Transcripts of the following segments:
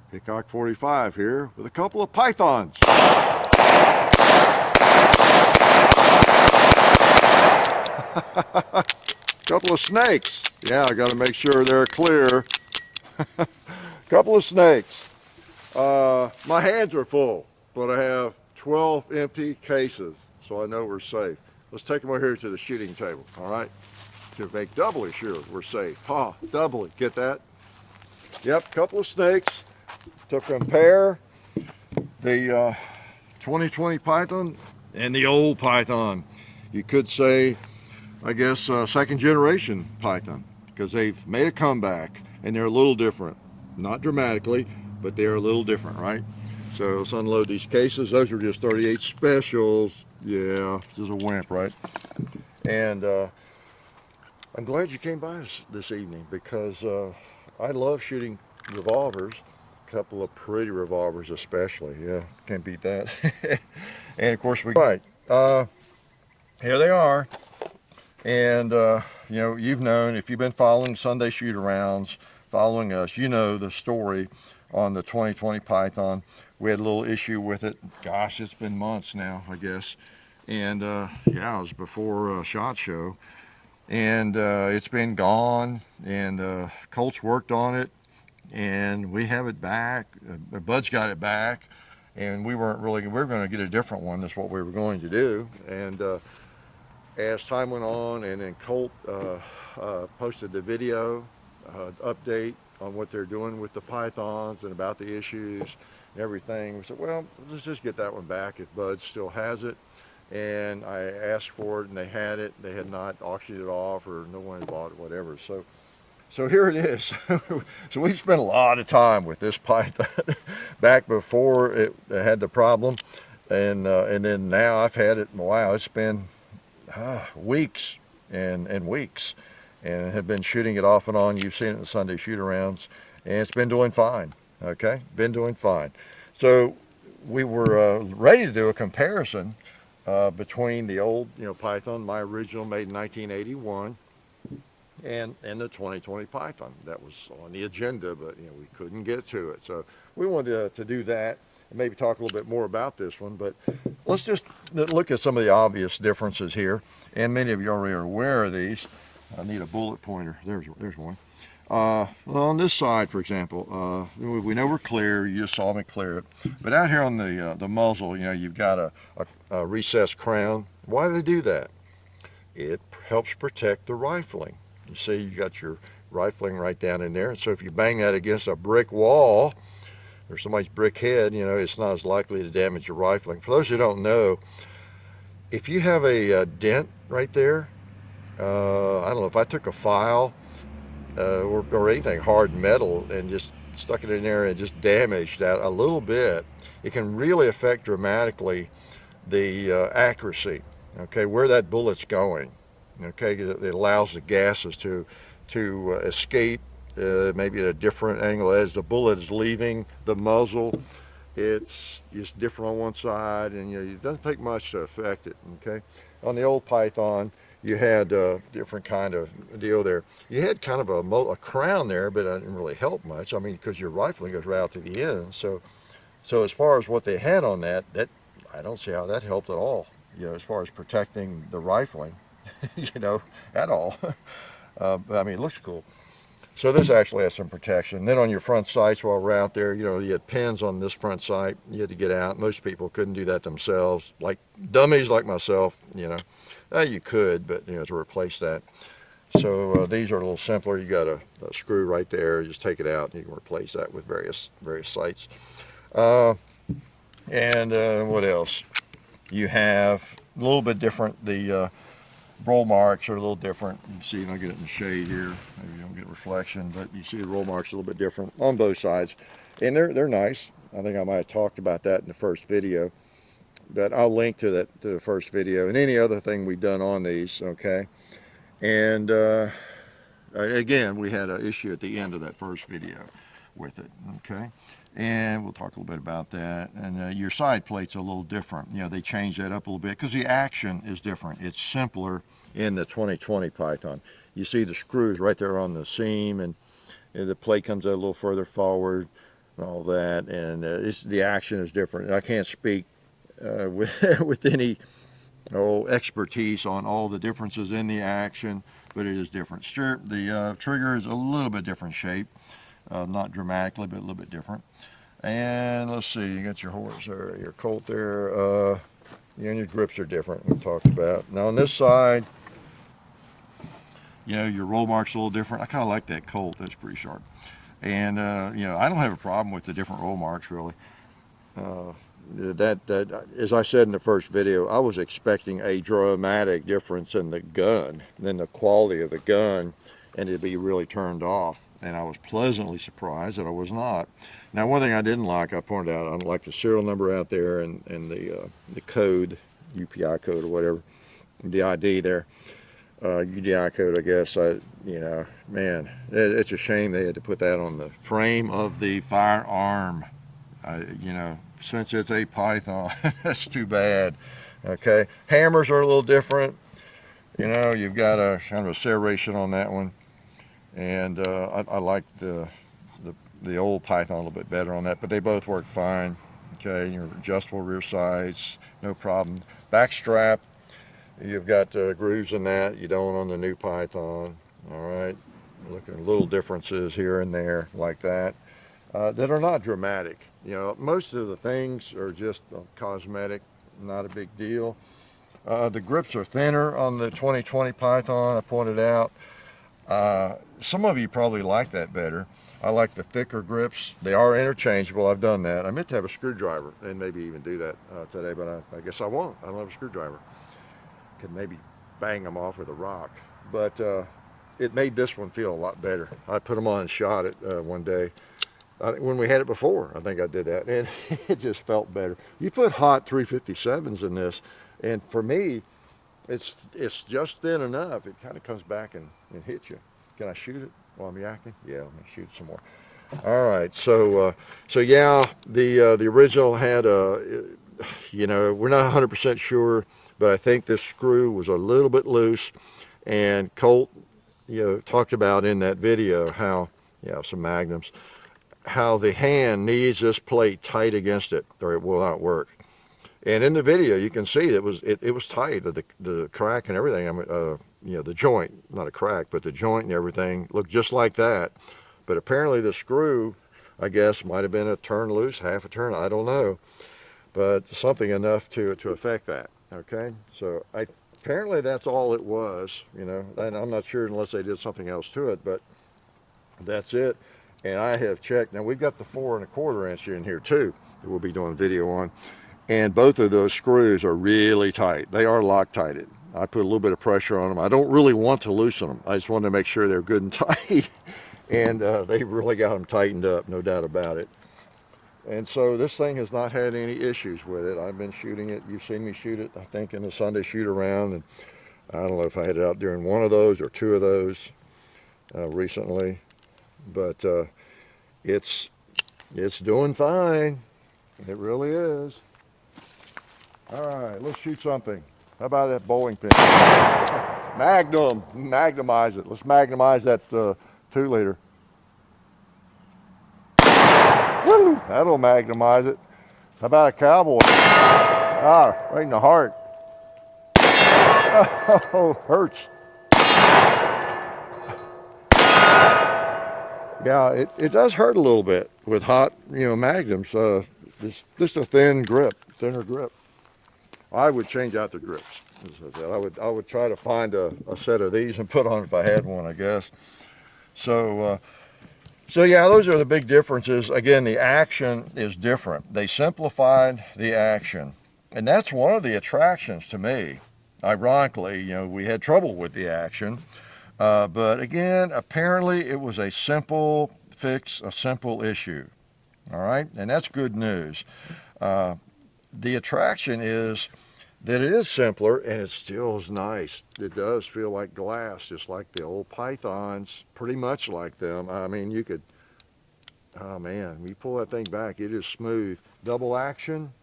Hickok 45 here with a couple of pythons. Couple of snakes. Yeah, I got to make sure they're clear. Couple of snakes. My hands are full, but I have 12 empty cases, so I know we're safe. Let's take them over here to the shooting table, all right? To make doubly sure we're safe. Doubly, get that? Yep, couple of snakes. To compare the 2020 Python and the old Python. You could say, I guess, second generation Python, because they've made a comeback and they're a little different. Not dramatically, but they're a little different, right? So let's unload these cases. Those are just 38 specials. Yeah, this is a wimp, right? And I'm glad you came by this evening, because I love shooting revolvers. A couple of pretty revolvers especially. Yeah, can't beat that. And of course here they are. And you know, you've known, if you've been following Sunday shoot-arounds, following us, you know the story on the 2020 Python. We had a little issue with it. Gosh, it's been months now, I guess. And yeah, it was before SHOT Show. And it's been gone, and Colt's worked on it, and we have it back. Bud's got it back, and we were going to get a different one. That's what we were going to do. And as time went on, and then Colt posted the video update on what they're doing with the pythons and about the issues and everything. We said, well, let's just get that one back if Bud still has it. And I asked for it, and they had it. They had not auctioned it off, or no one had bought it, whatever. So here it is. So we spent a lot of time with this python back before it had the problem, and then now I've had it. Wow, it's been weeks and weeks, and have been shooting it off and on. You've seen it in the Sunday shoot-arounds, and it's been doing fine. Okay, been doing fine. So we were ready to do a comparison between the old, Python, my original, made in 1981, and the 2020 Python. That was on the agenda, but we couldn't get to it. So we wanted to do that and maybe talk a little bit more about this one. But let's just look at some of the obvious differences here. And many of you already are aware of these. I need a bullet pointer. There's one. Well, on this side, for example, we know we're clear. You just saw me clear it. But out here on the muzzle, you've got a recessed crown. Why do they do that? It helps protect the rifling. You see, you got your rifling right down in there. And so if you bang that against a brick wall or somebody's brick head, it's not as likely to damage your rifling. For those who don't know, if you have a dent right there, I don't know, if I took a file or anything hard metal and just stuck it in there and just damaged that a little bit, it can really affect dramatically the accuracy, okay, where that bullet's going. Okay, it allows the gases to escape maybe at a different angle as the bullet is leaving the muzzle. It's just different on one side, and it doesn't take much to affect it. Okay, on the old Python, you had a different kind of deal there. You had kind of a crown there, but it didn't really help much. I mean, because your rifling goes right out to the end. So as far as what they had on that I don't see how that helped at all. As far as protecting the rifling, at all. But I mean, it looks cool. So this actually has some protection. Then on your front sights, while we're out there, you had pins on this front sight. You had to get out. Most people couldn't do that themselves, like dummies like myself. You could, but to replace that. So these are a little simpler. You got a screw right there. You just take it out, and you can replace that with various sights. And what else? You have a little bit different. The roll marks are a little different. You can see, and I'll get it in the shade here. Maybe you don't get reflection, but you see the roll marks a little bit different on both sides, and they're nice. I think I might have talked about that in the first video, but I'll link to the first video and any other thing we've done on these. Okay, and again, we had an issue at the end of that first video with it. Okay. And we'll talk a little bit about that. And your side plate's a little different. They changed that up a little bit because the action is different. It's simpler in the 2020 Python. You see the screws right there on the seam, and the plate comes out a little further forward. and all that, and the action is different. I can't speak with any expertise on all the differences in the action, but it is different. Sure, the trigger is a little bit different shape, not dramatically, but a little bit different. And let's see, you got your horse or your Colt there, and your grips are different, we talked about. Now on this side, your roll mark's a little different. I kind of like that Colt, that's pretty sharp. And I don't have a problem with the different roll marks, really. That as I said in the first video, I was expecting a dramatic difference in the gun, in the quality of the gun, and it'd be really turned off. And I was pleasantly surprised that I was not. Now, one thing I didn't like, I pointed out, I don't like the serial number out there and the code, UPI code or whatever, the ID there, UDI code, I guess. Man, it's a shame they had to put that on the frame of the firearm. Since it's a Python, that's too bad. Okay, hammers are a little different. You've got a kind of a serration on that one. And I like the old Python a little bit better on that, but they both work fine. Okay, your adjustable rear sides, no problem. Back strap, you've got grooves in that. You don't on the new Python. All right, looking at little differences here and there like that that are not dramatic. Most of the things are just cosmetic, not a big deal. The grips are thinner on the 2020 Python, I pointed out. Some of you probably like that better. I like the thicker grips. They are interchangeable. I've done that. I meant to have a screwdriver and maybe even do that today, but I guess I won't. I don't have a screwdriver. Could maybe bang them off with a rock. But it made this one feel a lot better. I put them on and shot it one day. When we had it before, I think I did that, and it just felt better. You put hot 357s in this, and for me, it's just thin enough. It kind of comes back and hits you. Can I shoot it while I'm yakking? Yeah, let me shoot some more. All right, so yeah, the original had we're not 100% sure, but I think this screw was a little bit loose, and Colt, talked about in that video how, some magnums, how the hand needs this plate tight against it or it will not work. And in the video, you can see it was tight, the crack and everything. The joint, not a crack, but the joint and everything looked just like that. But apparently the screw, I guess, might have been a turn loose, half a turn, I don't know. But something enough to affect that, okay? So apparently that's all it was, and I'm not sure unless they did something else to it, but that's it. And I have checked. Now we've got the 4 1/4 inch in here too that we'll be doing video on. And both of those screws are really tight. They are Loctited. I put a little bit of pressure on them. I don't really want to loosen them. I just wanted to make sure they're good and tight. And they really got them tightened up, no doubt about it. And so this thing has not had any issues with it. I've been shooting it. You've seen me shoot it, I think, in the Sunday shoot around. And I don't know if I had it out during one of those or 2 of those recently. But it's doing fine. It really is. All right, let's shoot something. How about that bowling pin? Magnumize it. Let's magnumize that 2-liter. Woo! That'll magnumize it. How about a cowboy? Right in the heart. Oh, hurts. Yeah, it does hurt a little bit with hot, magnums. Just a thinner grip. I would change out the grips. I would try to find a set of these and put on if I had one, I guess. So yeah, those are the big differences. Again, the action is different. They simplified the action, and that's one of the attractions to me. Ironically, we had trouble with the action, but again, apparently it was a simple fix, a simple issue. All right, and that's good news. The attraction is that it is simpler and it still is nice. It does feel like glass, just like the old Pythons, pretty much like them. I mean, you could, oh man, when you pull that thing back, it is smooth. Double action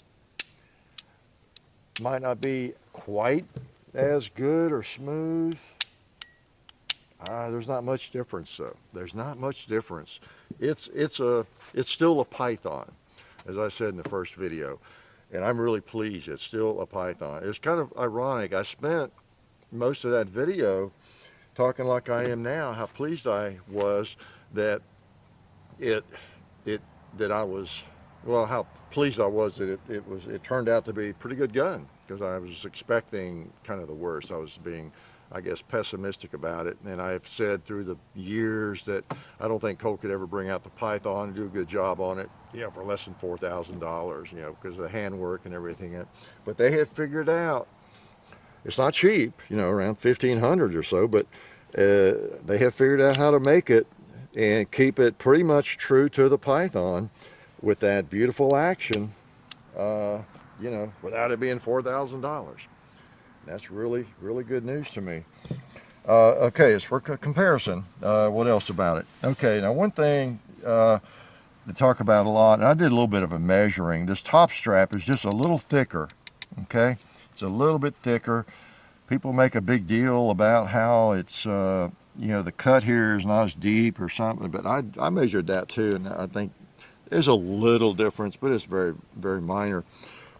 might not be quite as good or smooth. There's not much difference though. There's not much difference. it's still a Python, as I said in the first video, and I'm really pleased. It's still a Python. It's kind of ironic. I spent most of that video talking like I am now, how pleased I was that it that I was, well, how pleased I was that it turned out to be a pretty good gun, because I was expecting kind of the worst. I was being, I guess, pessimistic about it, and I've said through the years that I don't think Colt could ever bring out the Python and do a good job on it, for less than $4,000, because of the handwork and everything. But they have figured out, it's not cheap, around $1,500 or so, but they have figured out how to make it and keep it pretty much true to the Python with that beautiful action, without it being $4,000. That's really, really good news to me. Okay, as for comparison, what else about it? Okay, now one thing to talk about a lot, and I did a little bit of a measuring. This top strap is just a little thicker, okay? It's a little bit thicker. People make a big deal about how it's, the cut here is not as deep or something, but I measured that too, and I think there's a little difference, but it's very, very minor.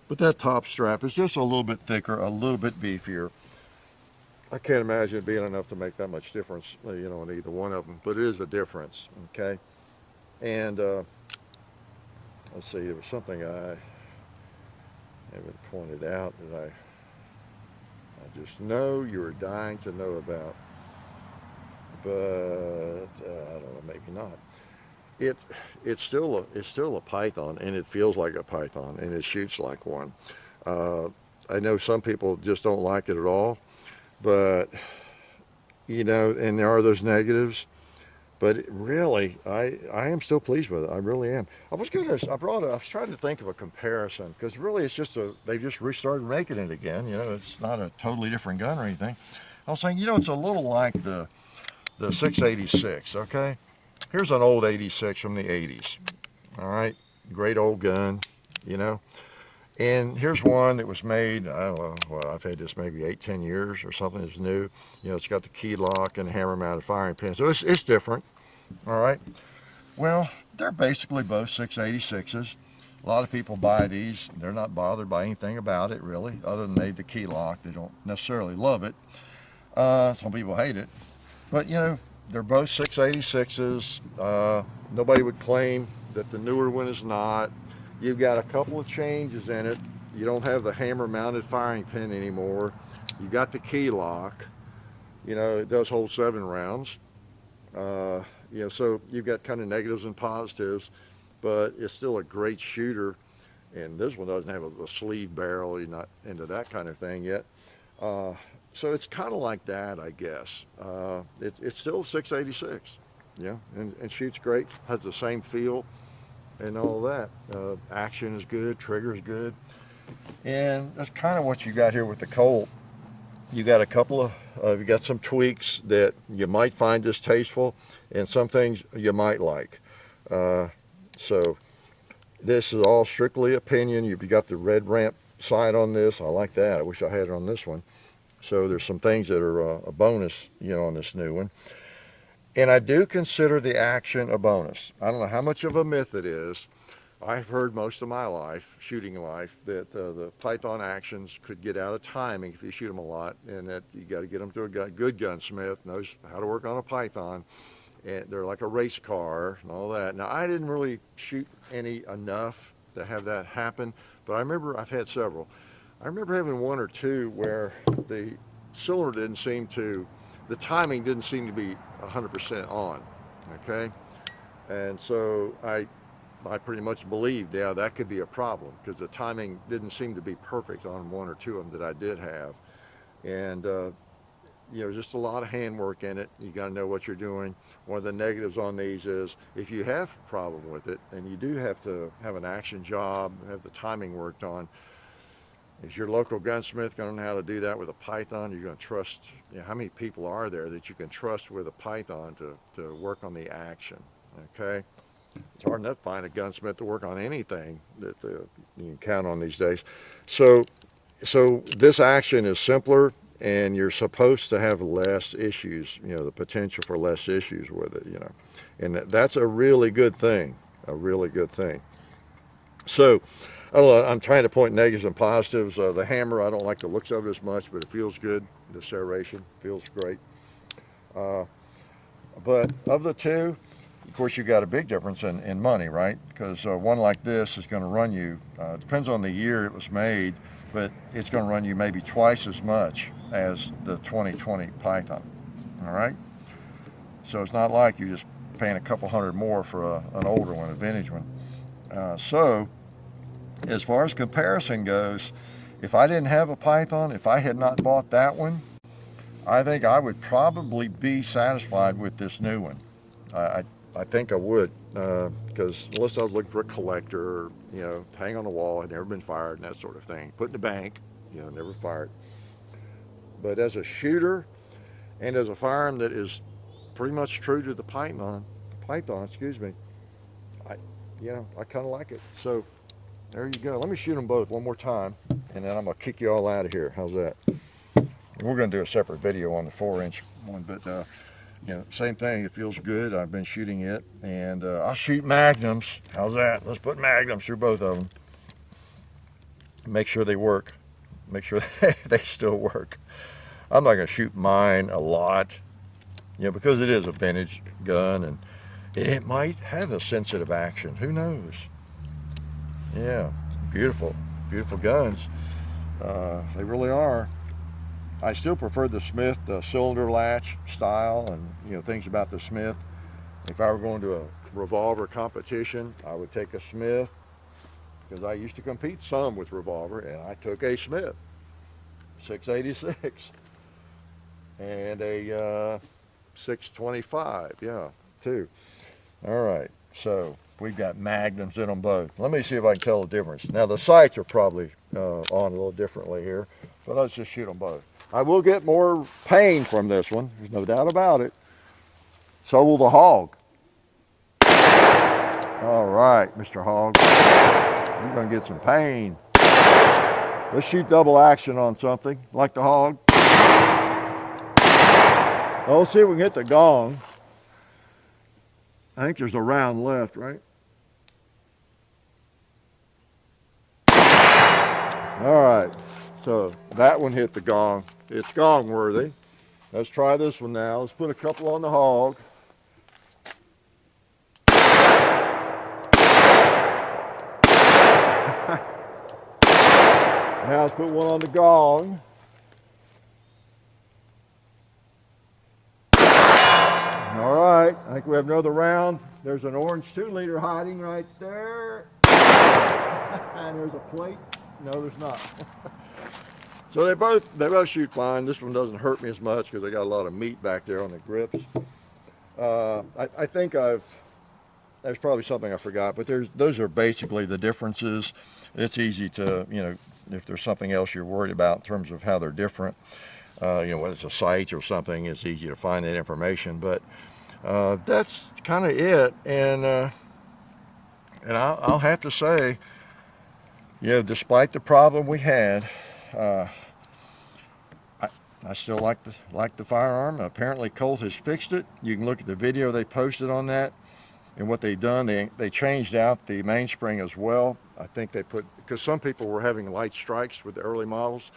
But that top strap is just a little bit thicker, a little bit beefier. I can't imagine it being enough to make that much difference, in either one of them, but it is a difference, okay? And let's see, there was something I haven't pointed out that I just know you were dying to know about, but I don't know, maybe not. It's still a Python, and it feels like a Python, and it shoots like one. I know some people just don't like it at all, but and there are those negatives. But really, I am still pleased with it. I really am. I was trying to think of a comparison, because really it's just they just restarted making it again. It's not a totally different gun or anything. I was saying, it's a little like the 686. Okay. Here's an old 86 from the 80s, all right? Great old gun, And here's one that was made, I don't know, well, I've had this maybe 8-10 years or something. It's new. It's got the key lock and hammer-mounted firing pin. So it's different, all right? Well, they're basically both 686s. A lot of people buy these. They're not bothered by anything about it, really, other than maybe the key lock. They don't necessarily love it. Some people hate it. But, they're both 686s. Nobody would claim that the newer one is not. You've got a couple of changes in it. You don't have the hammer-mounted firing pin anymore. You got the key lock. It does hold 7 rounds. So you've got kind of negatives and positives, but it's still a great shooter. And this one doesn't have a sleeve barrel. You're not into that kind of thing yet. So it's kind of like that, I guess. It's still 686, and shoots great, has the same feel and all that. Action is good, trigger is good. And that's kind of what you got here with the Colt. You got a couple of, you got some tweaks that you might find distasteful, and some things you might like. So this is all strictly opinion. You've got the red ramp sight on this. I like that. I wish I had it on this one. So there's some things that are a bonus, on this new one. And I do consider the action a bonus. I don't know how much of a myth it is. I've heard most of my life, shooting life, that the Python actions could get out of timing if you shoot them a lot, and that you got to get them to a good gunsmith, knows how to work on a Python. And they're like a race car and all that. Now, I didn't really shoot any enough to have that happen, but I remember I've had several. I remember having one or two where the cylinder didn't seem to, the timing didn't seem to be 100% on, okay? And so I pretty much believed, that could be a problem, because the timing didn't seem to be perfect on one or two of them that I did have. And, just a lot of handwork in it. You got to know what you're doing. One of the negatives on these is if you have a problem with it, and you do have to have an action job, have the timing worked on, is your local gunsmith going to know how to do that with a Python? You're going to trust, how many people are there that you can trust with a Python to work on the action, okay? It's hard enough to find a gunsmith to work on anything that you can count on these days. So this action is simpler. and you're supposed to have less issues, you know, the potential for less issues with it, you know, and that's a really good thing, a really good thing. So, I don't know, I'm trying to point negatives and positives. The hammer, I don't like the looks of it as much, but it feels good. The serration feels great. But of the two, of course, you got a big difference in money, right? Because one like this is going to run you, depends on the year it was made, but it's going to run you maybe twice as much as the 2020 Python, all right? So it's not like you're just paying a couple hundred more for an older one, a vintage one. So as far as comparison goes, if I didn't have a Python, if I had not bought that one, I think I would probably be satisfied with this new one. I think I would, because unless I was looking for a collector, you know, hang on the wall, had never been fired and that sort of thing. Put in the bank, you know, never fired. But as a shooter and as a firearm that is pretty much true to the Python, excuse me, I kind of like it. So there you go. Let me shoot them both one more time, and then I'm gonna kick you all out of here. How's that? We're gonna do a separate video on the 4-inch one, but you know, same thing. It feels good. I've been shooting it, and I'll shoot magnums. How's that? Let's put magnums through both of them. Make sure they work. Make sure they still work. I'm not gonna shoot mine a lot, you know, because it is a vintage gun, and it might have a sensitive action. Who knows? Yeah, beautiful, beautiful guns. They really are. I still prefer the Smith, the cylinder latch style, and you know, things about the Smith. If I were going to a revolver competition, I would take a Smith, because I used to compete some with revolver, and I took a Smith 686 and a 625, yeah, too. All right, so we've got magnums in them both. Let me see if I can tell the difference. Now the sights are probably on a little differently here, but let's just shoot them both. I will get more pain from this one, there's no doubt about it. So will the hog. All right, Mr. Hog, you're gonna get some pain. Let's shoot double action on something like the hog. Well, let's see if we can hit the gong. I think there's a round left, right? All right, so that one hit the gong. It's gong worthy. Let's try this one now. Let's put a couple on the hog. Now let's put one on the gong. All right, I think we have another round. There's an orange 2-liter hiding right there. And there's a plate. No, there's not. So they both shoot fine. This one doesn't hurt me as much because they got a lot of meat back there on the grips. I think there's probably something I forgot, but those are basically the differences. It's easy to, you know, if there's something else you're worried about in terms of how they're different, you know, whether it's a sight or something, it's easy to find that information. But that's kind of it. And I'll have to say, you know, despite the problem we had, I still like the firearm. Apparently Colt has fixed it. You can look at the video they posted on that, and what they've done, they changed out the mainspring as well. I think they put, because some people were having light strikes with the early models,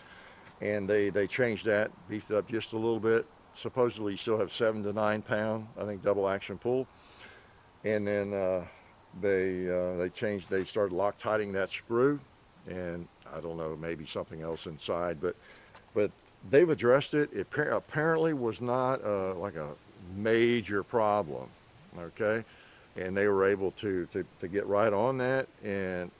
and they changed that, beefed it up just a little bit. Supposedly you still have 7 to 9 pound, I think, double action pull. And then they started Loctiting that screw, and I don't know, maybe something else inside, but they've addressed it. It apparently was not like a major problem, okay? And they were able to get right on that. And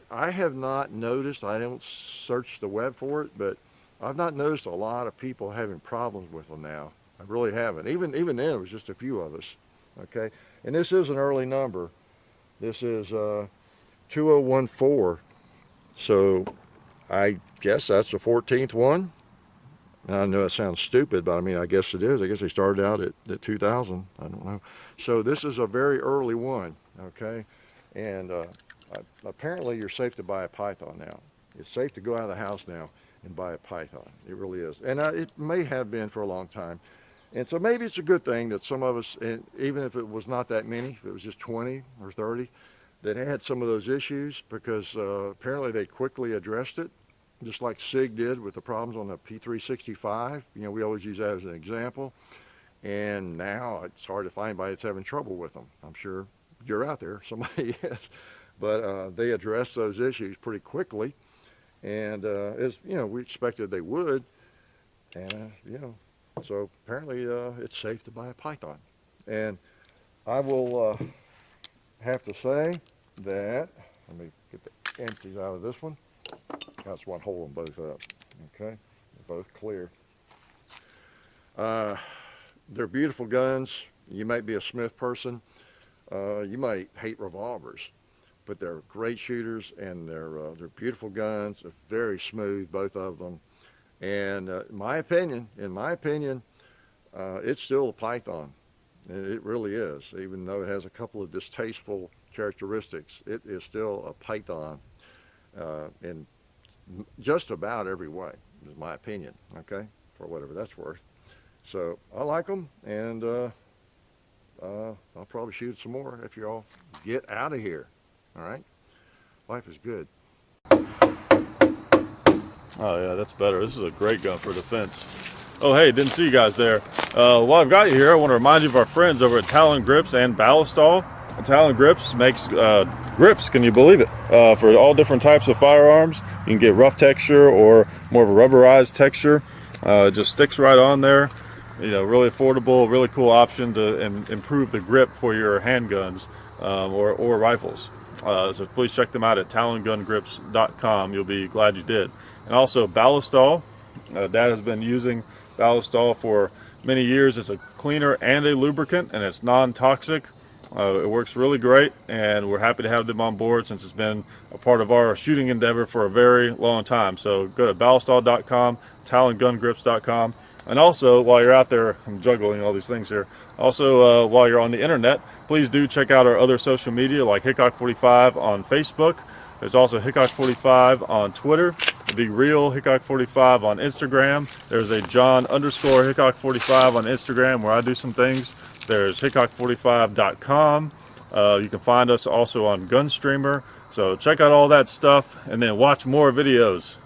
I have not noticed, I don't search the web for it, but I've not noticed a lot of people having problems with them now. I really haven't. Even then, it was just a few of us, okay? And this is an early number. This is 2014. So I guess that's the 14th one. I know it sounds stupid, but I mean, I guess it is. I guess they started out at 2000. I don't know. So this is a very early one, okay? And apparently you're safe to buy a Python now. It's safe to go out of the house now. and buy a Python. It really is. And it may have been for a long time. And so maybe it's a good thing that some of us, and even if it was not that many, if it was just 20 or 30, that had some of those issues, because apparently they quickly addressed it, just like SIG did with the problems on the P365. You know, we always use that as an example. And now it's hard to find anybody that's having trouble with them. I'm sure you're out there, somebody is. But they addressed those issues pretty quickly. And as you know, we expected they would. And you know, so apparently it's safe to buy a Python. And I will have to say that, let me get the empties out of this one. That's one holding both up. Okay, they're both clear. They're beautiful guns. You might be a Smith person. You might hate revolvers, but they're great shooters, and they're beautiful guns. They're very smooth, both of them. And in my opinion, it's still a Python. It really is, even though it has a couple of distasteful characteristics. It is still a Python in just about every way, is my opinion. Okay, for whatever that's worth. So I like them, and I'll probably shoot some more if you all get out of here. All right, life is good. Oh yeah, that's better. This is a great gun for defense. Oh hey, didn't see you guys there. While I've got you here, I want to remind you of our friends over at Talon Grips and Ballistol. Talon Grips makes grips, can you believe it, for all different types of firearms. You can get rough texture or more of a rubberized texture. It just sticks right on there. You know, really affordable, really cool option to improve the grip for your handguns or rifles. So please check them out at talongungrips.com. You'll be glad you did. And also Ballistol. Dad has been using Ballistol for many years. It's a cleaner and a lubricant, and it's non-toxic. It works really great, and we're happy to have them on board since it's been a part of our shooting endeavor for a very long time. So go to ballistol.com, talongungrips.com. And also, while you're out there, I'm juggling all these things here. Also, while you're on the internet, please do check out our other social media like Hickok45 on Facebook. There's also Hickok45 on Twitter, The Real Hickok45 on Instagram. There's a John_Hickok45 on Instagram where I do some things. There's Hickok45.com. You can find us also on Gunstreamer. So check out all that stuff and then watch more videos.